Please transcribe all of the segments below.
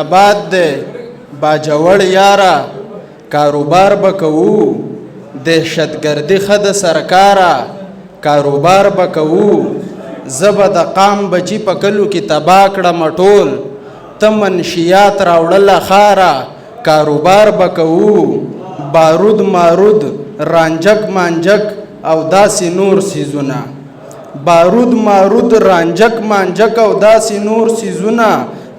آباد دی باجوړ یاره کاروبار به کوو دهشتګردي ښه د سرکاره کاروبار به کوو زه به د قام بچي په کلو کې تباه کړم ټول ته منشیات راوړله ښاره کاروبار به کوو بارود مارود رانجک مانجک او داسې نور څیزونه بارود مارود رانجک مانجک او داسې نور څیزونه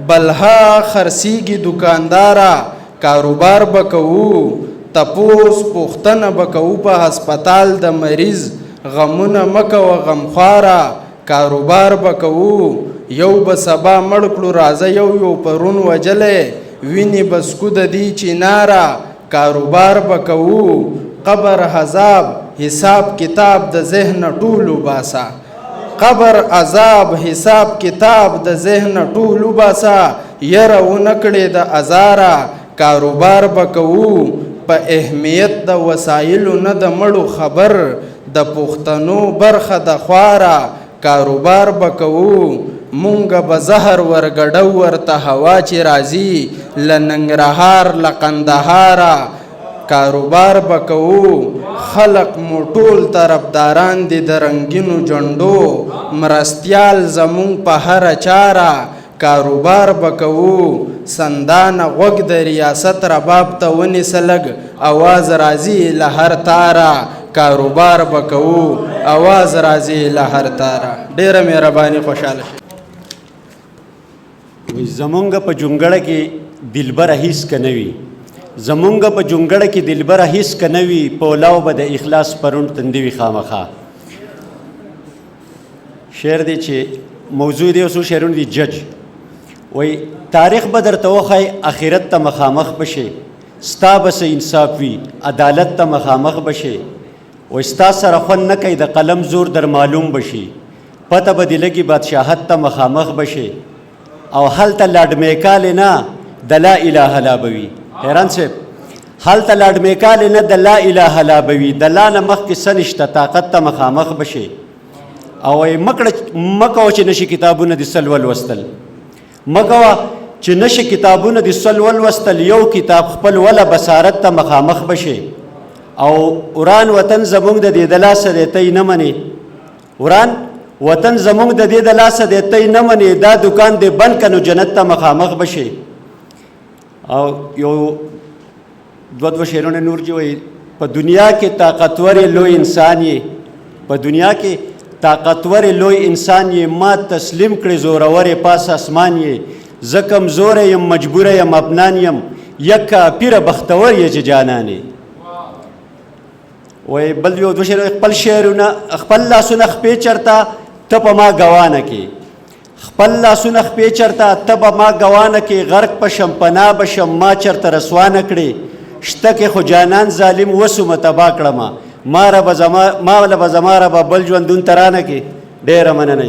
بلها خرڅیږي دوکانداره کاروبار به کوو تپوس پوښتنه به کوو په هسپتال د مریض غمونه مه کوه غمخواره کاروبار به کوو یو به سبا مړ کړو راځه یو پرون وجلی وینې به سکو د دې چیناره کاروبار به کوو قبر عذاب حساب کتاب د ذهن ټول وباسه قبر عذاب حساب کتاب د ذهن ټول وباسه یره ونه کړې د ازاره کاروبار به کوو په اهمیت د وسایلو نه د مړو خبر د پښتنو برخه د خواره کاروبار به کوو مونږ به زهر ورګډو ورته هوا چې راځي له ننګرهار له قندهاره کاروبار به کوو خلق مو ټول طرفداران دي د رنګینو جنډو مرستیال زمونږ په هره چاره کاروبار به کوو سندانه غوږ د ریاست رباب ته ونیسه لږ اواز راځي له هر تاره کاروبار به کوو اواز راځي له هر تاره ډیره مهرباني خوشحاله شئ زمونږ په جونګړه کې دلبره هیڅ که نه وي زمونږ په جونګړه کې دلبره هیڅ که نه وي پولاو به د اخلاص پرون تندې وي خامخا شعر دی چې موضوع دی اوسو شعرونه دي جج وای تاریخ به درته وښایي اخرت ته مخامخ بشي ستا به څه انصاف وي عدالت ته مخامخ بشي وای ستا سره خوند نه کوي د قلم زور در معلوم بشي پته به دې لګي بادشاهت ته مخامخ بشي او هلته لاډ میکالې نه د لا اله لا به وي حیران صاحب هلته لاډ میکالې نه د لا اله لا به وي د لا نه مخکې څه نشته طاقت ته مخامخ بشي او وایي مه کوه چې نشي کتابونه د سل ولوستل مه کوه چې نشي کتابونه د سل ولوستل یو کتاب خپل وله بصارت ته مخامخ بشي او وران وطن زمونږ د دې د لاسه دی تی نه منې وران وطن زمونږ د دې د لاسه دی تی نه منې دا دکان دی بند که نو جنت ته مخامخ بشي او یو دوه شعرونه نور جي وایي په دنیا کې طاقتور لوی انسان یې په دنیا کې طاقتور لوی انسان یې ما تسلیم کړې زورور پاس اسمان یې زه کمزوره یم مجبوره یم افنان یم یک پیره بختور یې چې جانان یې وایي بل یو دوه شعر خپل شعرونه خپل لاسونه خپې چرته ته په ما ګوانه کې خپل لاسونه خپې چرته ته به ما ګوانه کې غرق پشم پناه بشم ما چرته رسوانه کړې شته کې خو جانان ظالم وسومه تباه کړمه ما له به زما ربه بل ژوندون ترانه کې ډېره مننه